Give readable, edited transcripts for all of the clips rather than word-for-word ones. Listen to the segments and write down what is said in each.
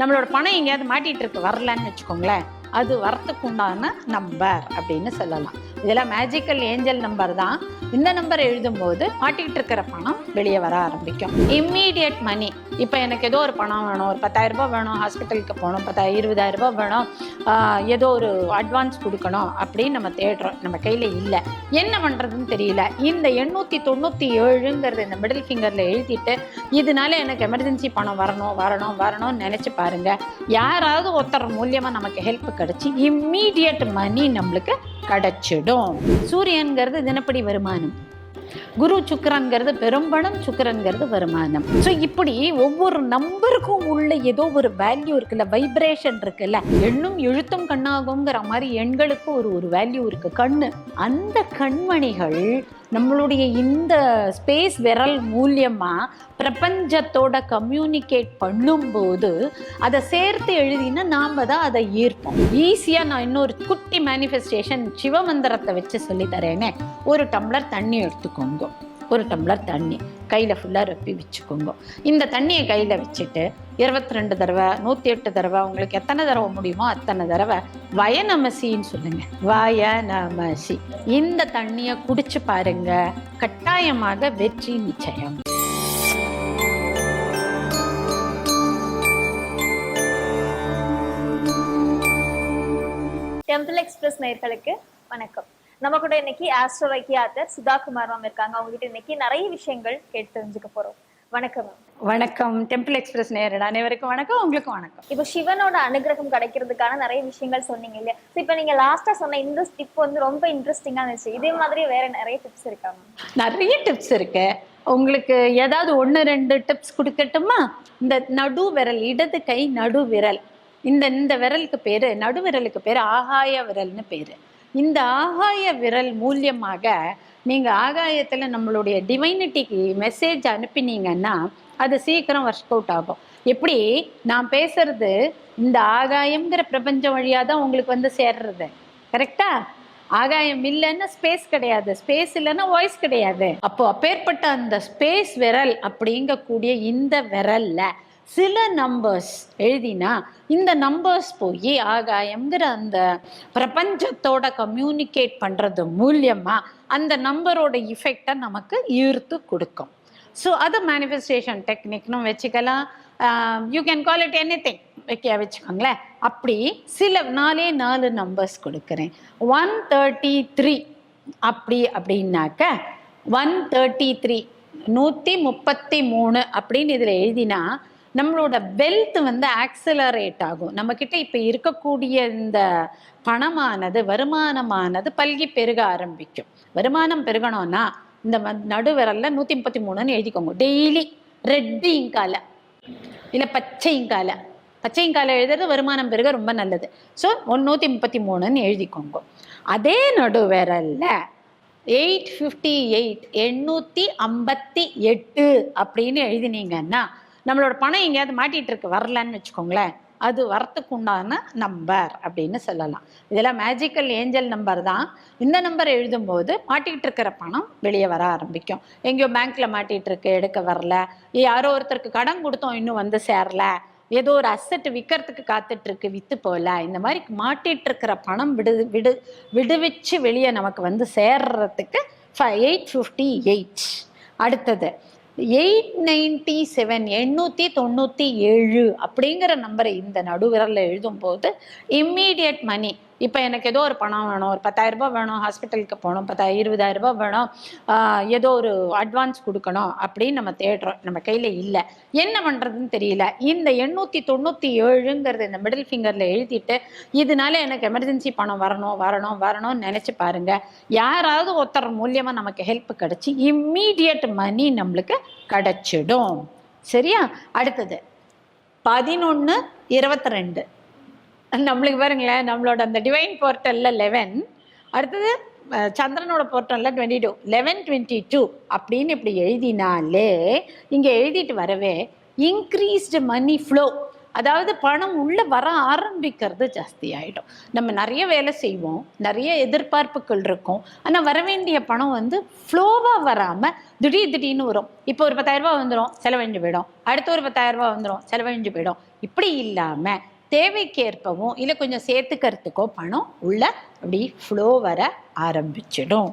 நம்மளோட பணம் எங்கேயாவது மாட்டிட்டு இருக்கு வரலன்னு வச்சுக்கோங்களேன், அது வரத்துக்கு உண்டான நம்பர் அப்படின்னு சொல்லலாம். இதெல்லாம் மேஜிக்கல் ஏஞ்சல் நம்பர் தான். இந்த நம்பர் எழுதும்போது மாட்டிக்கிட்டு இருக்கிற பணம் வெளியே வர ஆரம்பிக்கும். இம்மீடியட் மணி, இப்போ எனக்கு ஏதோ ஒரு பணம் வேணும், ஒரு 10,000 ரூபாய் வேணும், ஹாஸ்பிட்டலுக்கு போகணும், 20,000 ரூபாய் வேணும், ஏதோ ஒரு அட்வான்ஸ் கொடுக்கணும் அப்படின்னு நம்ம தேடுறோம், நம்ம கையில் இல்லை, என்ன பண்ணுறதுன்னு தெரியல. இந்த 897ங்கிறது இந்த மிடில் ஃபிங்கரில் எழுதிட்டு இதனால எனக்கு எமர்ஜென்சி பணம் வரணும் வரணும் வரணும்னு நினச்சி பாருங்கள். யாராவது ஒருத்தர் மூலியமாக நமக்கு ஹெல்ப் கிடைச்சி இம்மீடியட் மணி நம்மளுக்கு கிடைச்சிடும். சூரியன்கிறது தினப்படி வருமானம், குரு சுக்கிரன்கிறது பெரும்பணம், சுக்கிரன்கிறது வருமானம். ஸோ இப்படி ஒவ்வொரு நம்பருக்கும் உள்ள ஏதோ ஒரு வேல்யூ இருக்குல்ல, வைப்ரேஷன் இருக்குல்ல. எண்ணும் எழுத்தும் கண்ணாகுங்கிற மாதிரி எண்களுக்கு ஒரு வேல்யூ இருக்கு, கண்ணு. அந்த கண்மணிகள் நம்மளுடைய இந்த ஸ்பேஸ் விரல் மூலியமா பிரபஞ்சத்தோட கம்யூனிகேட் பண்ணும்போது அதை சேர்த்து எழுதினா நாம தான் அதை ஈர்ப்போம். ஈஸியா நான் இன்னொரு குட்டி மேனிஃபெஸ்டேஷன் சிவமந்திரத்தை வச்சு சொல்லி தரேனே. ஒரு டம்ளர் தண்ணி எடுத்துக்கோங்க, ஒரு டம்ளர் தண்ணி கையில் ஃபுல்லாக ரொப்பி வச்சுக்கோங்க. இந்த தண்ணியை கையில் வச்சுட்டு 22 தடவை 108 தடவை உங்களுக்கு எத்தனை தடவை முடியுமோ அத்தனை தடவை வயநமசின்னு சொல்லுங்க, வயநமசி. இந்த தண்ணியை குடிச்சு பாருங்க, கட்டாயமாக வெற்றி நிச்சயம். டெம்பிள் எக்ஸ்பிரஸ் நேயர்களுக்கு வணக்கம். நம்ம கூட இன்னைக்கு ஆஸ்ட்ரோ வைக்கியாத்தர் சுதாகுமார் மேம் இருக்காங்க. அவங்க கிட்ட இன்னைக்கு நிறைய விஷயங்கள் கேட்டு தெரிஞ்சுக்க போறோம். வணக்கம் மேம். வணக்கம். டெம்பிள் எக்ஸ்பிரஸ் நேயர்கள் அனைவருக்கும் வணக்கம், உங்களுக்கு வணக்கம். இப்போ சிவனோட அனுகிரகம் கிடைக்கிறதுக்கான நிறைய விஷயங்கள் சொன்னீங்க இல்லையா? இப்போ நீங்க லாஸ்டா சொன்ன இந்த டிப் வந்து ரொம்ப இன்ட்ரெஸ்டிங்கா இருந்துச்சு. இதே மாதிரி வேற நிறைய டிப்ஸ் இருக்கா மேம்? நிறைய டிப்ஸ் இருக்கு. உங்களுக்கு ஏதாவது 1-2 டிப்ஸ் கொடுக்கட்டுமா? இந்த நடு விரல், இடது கை நடு விரல், இந்த விரலுக்கு பேரு, நடு விரலுக்கு பேரு ஆகாய விரல்னு பேரு. இந்த ஆகாய விரல் மூலியமாக நீங்க ஆகாயத்துல நம்மளுடைய டிவைனிட்டிக்கு மெசேஜ் அனுப்பினீங்கன்னா அது சீக்கிரம் ஒர்க் அவுட் ஆகும். எப்படி நான் பேசுறது இந்த ஆகாயம்ங்கிற பிரபஞ்சம் வழியா தான் உங்களுக்கு வந்து சேர்றது, கரெக்டா? ஆகாயம் இல்லைன்னா ஸ்பேஸ் கிடையாது, ஸ்பேஸ் இல்லைன்னா வாய்ஸ் கிடையாது. அப்போ அப்பேற்பட்ட அந்த ஸ்பேஸ் விரல் அப்படிங்கக்கூடிய இந்த விரல்ல சில நம்பர்ஸ் எழுதினா இந்த நம்பர்ஸ் போய் ஆகாயம்ங்கிற அந்த பிரபஞ்சத்தோட கம்யூனிகேட் பண்ணுறது மூலியமா அந்த நம்பரோட இஃபெக்டை நமக்கு ஈர்த்து கொடுக்கும். ஸோ அது மேனிஃபெஸ்டேஷன் டெக்னிக்னும் வச்சுக்கலாம், you can call it any thing வச்சுக்கோங்களேன். அப்படி சில 4 நம்பர்ஸ் கொடுக்குறேன். 133 அப்படின்னாக்க 133 133 அப்படின்னு இதில் எழுதினா நம்மளோட வெல்த் வந்து ஆக்சலரேட் ஆகும். நம்மக்கிட்ட இப்போ இருக்கக்கூடிய இந்த பணமானது, வருமானமானது பல்கி பெருக ஆரம்பிக்கும். வருமானம் பெருகணும்னா இந்த நடுவிரல்ல 133ன்னு எழுதிக்கோங்க. டெய்லி ரெட் இங்கால இல்லை பச்சை இங்கால எழுதுறது வருமானம் பெருக ரொம்ப நல்லது. ஸோ 133ன்னு எழுதிக்கோங்க. அதே நடுவிரல்ல 858 858 அப்படின்னு எழுதினீங்கன்னா நம்மளோட பணம் எங்கேயாவது மாட்டிட்டு இருக்கு வரலன்னு வச்சுக்கோங்களேன், அது வரத்துக்கு உண்டான நம்பர் அப்படின்னு சொல்லலாம். இதெல்லாம் மேஜிக்கல் ஏஞ்சல் நம்பர் தான். இந்த நம்பர் எழுதும்போது மாட்டிக்கிட்டு இருக்கிற பணம் வெளியே வர ஆரம்பிக்கும். எங்கேயோ பேங்க்ல மாட்டிகிட்டு இருக்கு, எடுக்க வரல, யாரோ ஒருத்தருக்கு கடன் கொடுத்தோம் இன்னும் வந்து சேரல, ஏதோ ஒரு அசெட் விற்கிறதுக்கு காத்துட்டு இருக்கு விற்று போகல, இந்த மாதிரி மாட்டிகிட்டு இருக்கிற பணம் விடுவிச்சு வெளியே நமக்கு வந்து சேர்றதுக்கு 858. அடுத்தது 897 897 அப்படிங்கிற நம்பரை இந்த நடுவிரலில் எழுதும்போது இம்மீடியட் மணி. இப்போ எனக்கு ஏதோ ஒரு பணம் வேணும், ஒரு 10,000 ரூபாய் வேணும், ஹாஸ்பிட்டலுக்கு போகணும், 20,000 ரூபாய் வேணும், ஏதோ ஒரு அட்வான்ஸ் கொடுக்கணும் அப்படின்னு நம்ம தேடுறோம், நம்ம கையில் இல்லை, என்ன பண்ணுறதுன்னு தெரியல. இந்த 897ங்கிறது இந்த மிடில் ஃபிங்கரில் எழுதிட்டு இதனால எனக்கு எமர்ஜென்சி பணம் வரணும் வரணும் வரணும்னு நினச்சி பாருங்கள். யாராவது ஒருத்தர் மூலியமாக நமக்கு ஹெல்ப் கிடச்சி இம்மீடியட் மணி நம்மளுக்கு கிடைச்சிடும். சரியா? அடுத்தது 1122 நம்மளுக்கு பாருங்களேன், நம்மளோட அந்த டிவைன் போர்ட்டலில் 11, அடுத்தது சந்திரனோட போர்ட்டலில் 22, 1122 அப்படின்னு இப்படி எழுதினாலே இங்கே எழுதிட்டு வரவே இன்க்ரீஸ்டு மணி ஃப்ளோ, அதாவது பணம் உள்ள வர ஆரம்பிக்கிறது ஜாஸ்தி ஆகிடும். நம்ம நிறைய வேலை செய்வோம், நிறைய எதிர்பார்ப்புகள் இருக்கும், ஆனால் வர வேண்டிய பணம் வந்து ஃப்ளோவாக வராமல் திடீர்னு வரும். இப்போ ஒரு 10,000 ரூபாய் வந்துடும், செலவழிஞ்சு போயிடும். அடுத்து ஒரு 10,000 ரூபாய் வந்துடும், செலவழிஞ்சு போயிடும். இப்படி இல்லாமல் தேவைக்கேற்பவும் இல்லை கொஞ்சம் சேர்த்துக்கிறதுக்கோ பணம் உள்ள அப்படி ஃப்ளோ வர ஆரம்பிச்சிடும்.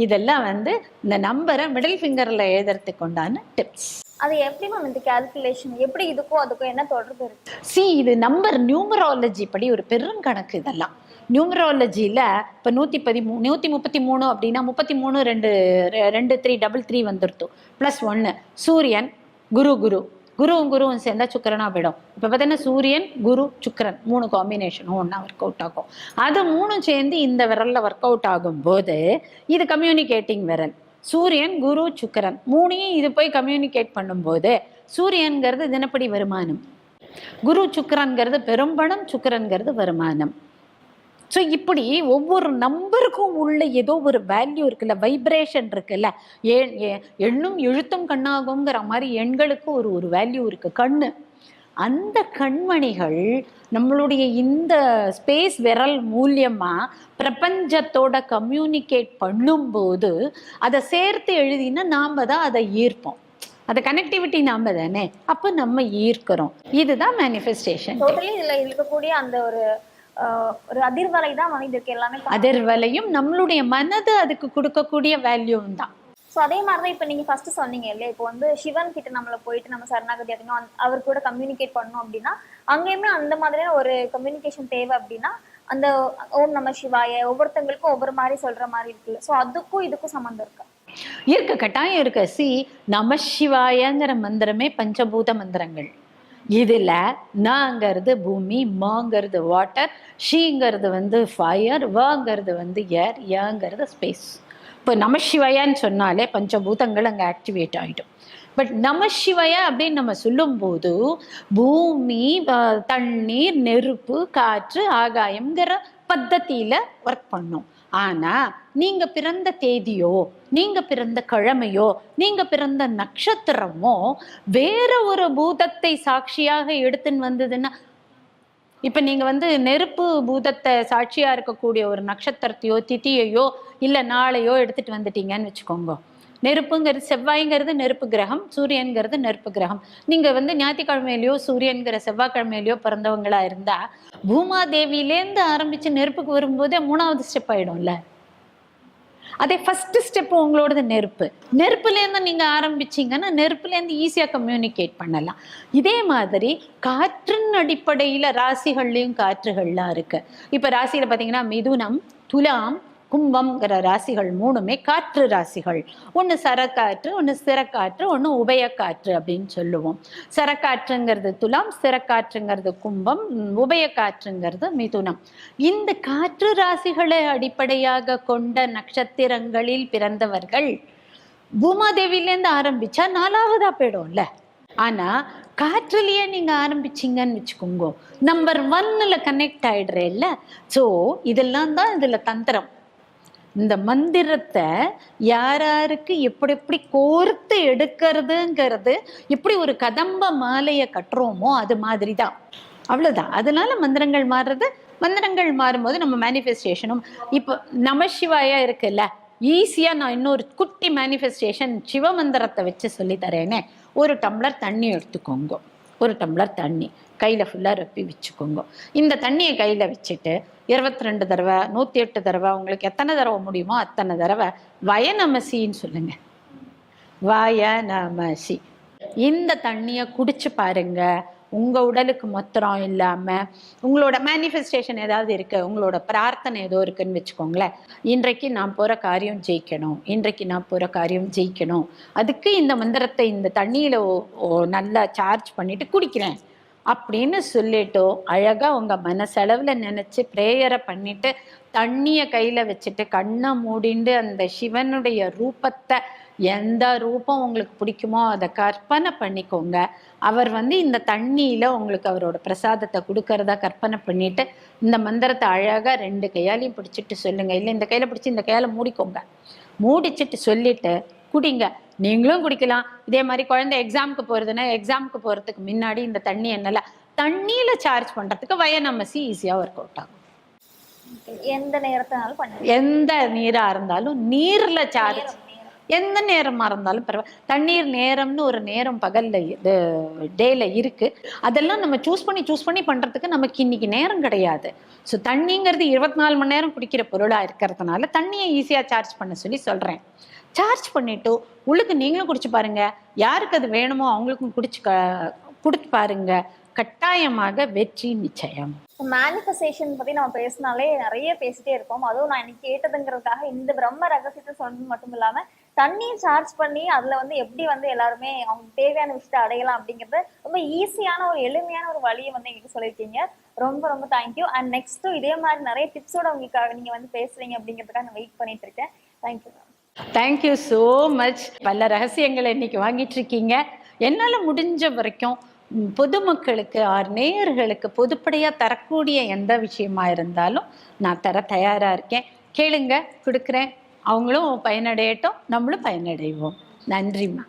இதெல்லாம் வந்து இந்த நம்பரை மிடில் ஃபிங்கரில் எழுதுறதுக்கு உண்டான டிப்ஸ். அது எப்படி மேம் இந்த கால்குலேஷன், எப்படி இதுக்கும் அதுக்கும் என்ன தொடர்பு இருக்கு? இது நம்பர் நியூமராலஜி படி ஒரு பெருங்கணக்கு. இதெல்லாம் நியூமராலஜியில் இப்போ 133 அப்படின்னா 33 2 3 3 வந்துருத்தோம், +1 சூரியன் குருவும் சேர்ந்தா சுக்கரனா போயிடும். இப்போ பார்த்தீங்கன்னா சூரியன் குரு சுக்கரன் 3 காம்பினேஷனும் ஒன்றா ஒர்க் அவுட் ஆகும். அது 3 சேர்ந்து இந்த விரலில் ஒர்க் அவுட் ஆகும்போது இது கம்யூனிகேட்டிங் விரல். சூரியன் குரு சுக்கரன் 3ஐயும் இது போய் கம்யூனிகேட் பண்ணும்போது சூரியன்கிறது தினப்படி வருமானம், குரு சுக்கரன்கிறது பெரும்பணம், சுக்கரன்கிறது வருமானம். ஸோ இப்படி ஒவ்வொரு நம்பருக்கும் உள்ள ஏதோ ஒரு வேல்யூ இருக்குல்ல, வைப்ரேஷன் இருக்குல்ல. எண்ணும் எழுத்தும் கண்ணாகுங்கிற மாதிரி எண்களுக்கு ஒரு வேல்யூ இருக்கு, கண்ணு. அந்த கண்மணிகள் நம்மளுடைய இந்த ஸ்பேஸ் விரல் மூலியமா பிரபஞ்சத்தோட கம்யூனிகேட் பண்ணும்போது அதை சேர்த்து எழுதினா நாம தான் அதை ஈர்ப்போம். அந்த கனெக்டிவிட்டி நாம தானே, அப்போ நம்ம ஈர்க்கிறோம். இதுதான் மேனிஃபெஸ்டேஷன். டோட்டலி இதுல இருக்கக்கூடிய அந்த ஒரு அதிர்வலை தான் இதற்கு எல்லாமே. அதிர்வலையும் நம்மளுடைய மனது அதுக்கு கொடுக்கக்கூடிய வேல்யூவும் தான். ஸோ அதே மாதிரி தான் இப்போ நீங்கள் ஃபர்ஸ்ட் சொன்னீங்க இல்லையா, இப்போ வந்து சிவன் கிட்ட நம்மளை போயிட்டு நம்ம சரணாகதி அடையணும், அவர் கூட கம்யூனிகேட் பண்ணணும் அப்படின்னா அங்கேயுமே அந்த மாதிரியான ஒரு கம்யூனிகேஷன் தேவை. அப்படின்னா அந்த ஓம் நம சிவாய ஒவ்வொருத்தங்களுக்கும் ஒவ்வொரு மாதிரி சொல்ற மாதிரி இருக்குல்ல, ஸோ அதுக்கும் இதுக்கும் சம்மந்தம் இருக்கா? இருக்கு, கட்டாயம் இருக்கு. நம சிவாயங்கிற மந்திரமே பஞ்சபூத மந்திரங்கள். இதுல நாங்கிறது பூமி, மாங்கிறது வாட்டர், ஷீங்கிறது வந்து ஃபயர், வாங்கிறது வந்து ஏர், யாங்கிறது ஸ்பேஸ். இப்போ நமசிவாயான்னு சொன்னாலே பஞ்சபூதங்கள் அங்கே ஆக்டிவேட் ஆகிடும். பட் நமசிவாயா அப்படின்னு நம்ம சொல்லும்போது பூமி, தண்ணீர், நெருப்பு, காற்று, ஆகாயம்ங்கிற பத்தத்தியில் ஒர்க் பண்ணும். ஆனால் நீங்கள் பிறந்த தேதியோ, நீங்கள் பிறந்த கிழமையோ, நீங்கள் பிறந்த நட்சத்திரமோ வேற ஒரு பூதத்தை சாட்சியாக எடுத்துன்னு வந்ததுன்னா, இப்போ நீங்கள் வந்து நெருப்பு பூதத்தை சாட்சியாக இருக்கக்கூடிய ஒரு நட்சத்திரத்தையோ திதியையோ இல்லை நாளையோ எடுத்துகிட்டு வந்துட்டீங்கன்னு வச்சுக்கோங்க. நெருப்புங்கிறது செவ்வாய்ங்கிறது நெருப்பு கிரகம், சூரியன்கிறது நெருப்பு கிரகம். நீங்கள் வந்து ஞாயிற்றுக்கிழமையிலையோ சூரியன்கிற செவ்வாய்க்கிழமையிலையோ பிறந்தவங்களா இருந்தால் பூமாதேவியிலேருந்து ஆரம்பித்து நெருப்புக்கு வரும்போதே 3வது ஸ்டெப் ஆகிடும்ல. அதே ஃபர்ஸ்ட் ஸ்டெப் உங்களோடது நெருப்புலேருந்து நீங்கள் ஆரம்பிச்சிங்கன்னா நெருப்புலேருந்து ஈஸியாக கம்யூனிகேட் பண்ணலாம். இதே மாதிரி காற்றின் அடிப்படையில் ராசிகள்லேயும் காற்றுகள்லாம் இருக்குது. இப்போ ராசியில் பார்த்தீங்கன்னா மிதுனம், துலாம், கும்பம்ங்கிற ராசிகள் 3மே காற்று ராசிகள். ஒன்று சரக்காற்று, ஒன்று சிறக்காற்று, ஒன்று உபயக்காற்று அப்படின்னு சொல்லுவோம். சரக்காற்றுங்கிறது துலாம், சிறக்காற்றுங்கிறது கும்பம், உபயக்காற்றுங்கிறது மிதுனம். இந்த காற்று ராசிகளை அடிப்படையாக கொண்ட நட்சத்திரங்களில் பிறந்தவர்கள் பூமாதேவியிலேருந்து ஆரம்பிச்சா 4வதா போயிடும்ல. ஆனால் காற்றுலேயே நீங்கள் ஆரம்பிச்சிங்கன்னு வச்சுக்கோங்க, நம்பர் 1ல் கனெக்ட் ஆகிடுறேல்ல. ஸோ இதெல்லாம் தான் இதில் தந்திரம். இந்த மந்திரத்தை யாராருக்கு எப்படி கோர்த்து எடுக்கிறதுங்கிறது, எப்படி ஒரு கதம்ப மாலையை கட்டுறோமோ அது மாதிரி தான், அவ்வளோதான். அதனால மந்திரங்கள் மாறுறது. மந்திரங்கள் மாறும்போது நம்ம மேனிஃபெஸ்டேஷனும். இப்போ நமசிவாயா இருக்குல்ல, ஈஸியாக நான் இன்னொரு குட்டி மேனிஃபெஸ்டேஷன் சிவமந்திரத்தை வச்சு சொல்லித்தரேனே. ஒரு டம்ளர் தண்ணி எடுத்துக்கோங்க, ஒரு டம்ளர் தண்ணி கையில் ஃபுல்லாக ரொப்பி வச்சுக்கோங்க. இந்த தண்ணியை கையில் வச்சுட்டு 22 தடவை, 108 தடவை, உங்களுக்கு எத்தனை தடவை முடியுமோ அத்தனை தடவை வயநமசின்னு சொல்லுங்க. வயநமசி. இந்த தண்ணியை குடிச்சு பாருங்க. உங்கள் உடலுக்கு மாத்திரம் இல்லாமல் உங்களோட மேனிஃபெஸ்டேஷன் ஏதாவது இருக்குது, உங்களோட பிரார்த்தனை ஏதோ இருக்குன்னு வச்சுக்கோங்களேன். இன்றைக்கு நான் போகிற காரியம் ஜெயிக்கணும், இன்றைக்கு நான் போகிற காரியம் ஜெயிக்கணும், அதுக்கு இந்த மந்திரத்தை இந்த தண்ணியில் நல்லா சார்ஜ் பண்ணிவிட்டு குடிக்கிறேன் அப்படின்னு சொல்லிட்டோ அழகாக உங்கள் மனசளவில் நினச்சி ப்ரேயரை பண்ணிவிட்டு தண்ணியை கையில் வச்சுட்டு கண்ணை மூடிண்டு அந்த சிவனுடைய ரூபத்தை, எந்த ரூபம் உங்களுக்கு பிடிக்குமோ அதை கற்பனை பண்ணிக்கோங்க. அவர் வந்து இந்த தண்ணியில் உங்களுக்கு அவரோட பிரசாதத்தை கொடுக்கறதா கற்பனை பண்ணிவிட்டு இந்த மந்திரத்தை அழகாக 2 கையாலையும் பிடிச்சிட்டு சொல்லுங்கள். இல்லை இந்த கையில் பிடிச்சி இந்த கையால் மூடிக்கோங்க. மூடிச்சிட்டு சொல்லிவிட்டு குடிங்க. நீங்களும் குடிக்கலாம். இதே மாதிரி குழந்தை எக்ஸாமுக்கு போகிறதுன்னா எக்ஸாமுக்கு போகிறதுக்கு முன்னாடி இந்த தண்ணி என்னால் தண்ணியில சார்ஜ் பண்றதுக்கு YNMC ஈஸியா ஒர்க் அவுட் ஆகும். எந்த நேரத்தினாலும் பண்ணி எந்த நீரா இருந்தாலும் நீர்ல சார்ஜ் நேரம் எந்த நேரமா இருந்தாலும் பரவாயில்ல. தண்ணீர் நேரம்னு ஒரு நேரம் பகல்ல டேல இருக்கு. அதெல்லாம் நம்ம சூஸ் பண்ணி பண்றதுக்கு நமக்கு இன்னைக்கு நேரம் கிடையாது. ஸோ தண்ணிங்கிறது 24 மணி நேரம் குடிக்கிற பொருளா இருக்கிறதுனால தண்ணியை ஈஸியா சார்ஜ் பண்ண சொல்லி சொல்றேன். சார்ஜ் பண்ணிட்டு உள்ளுக்கு நீங்களும் குடிச்சு பாருங்க. யாருக்கு அது வேணுமோ அவங்களுக்கும் குடிச்சு பாருங்க. கட்டாயமாக வெற்றி நிச்சயம். மேனிஃபெஸ்டேஷன் பத்தி நம்ம பேசினாலே நிறைய பேசிட்டே இருப்போம். அதுவும் நான் இன்னைக்கு கேட்டதுங்கிறதுக்காக இந்த பிரம்ம ரகசியத்தை சொன்னது மட்டும் இல்லாம தண்ணியை சார்ஜ் பண்ணி அதுல வந்து எப்படி வந்து எல்லாருமே அவங்களுக்கு தேவையான விஷயத்தை அடையலாம் அப்படிங்கறது ரொம்ப ஈஸியான ஒரு எளிமையான ஒரு வழியை வந்து எங்களுக்கு சொல்லியிருக்கீங்க. ரொம்ப ரொம்ப தேங்க்யூ. அண்ட் நெக்ஸ்ட் இதே மாதிரி நிறைய டிப்ஸோட உங்களுக்காக நீங்க வந்து பேசுறீங்க அப்படிங்கிறதுக்காக நான் வெயிட் பண்ணிட்டு இருக்கேன். Thank you ma'am. Thank you so much. பல ரகசியங்களை இன்னைக்கு வாங்கிட்டு இருக்கீங்க. என்னால் முடிஞ்ச வரைக்கும் பொதுமக்களுக்கு நேயர்களுக்கு பொதுப்படையா தரக்கூடிய எந்த விஷயமா இருந்தாலும் நான் தர தயாரா இருக்கேன். கேளுங்க, கொடுக்குறேன். அவங்களும் பயனடையட்டும், நம்மளும் பயனடைவோம். நன்றிம்மா.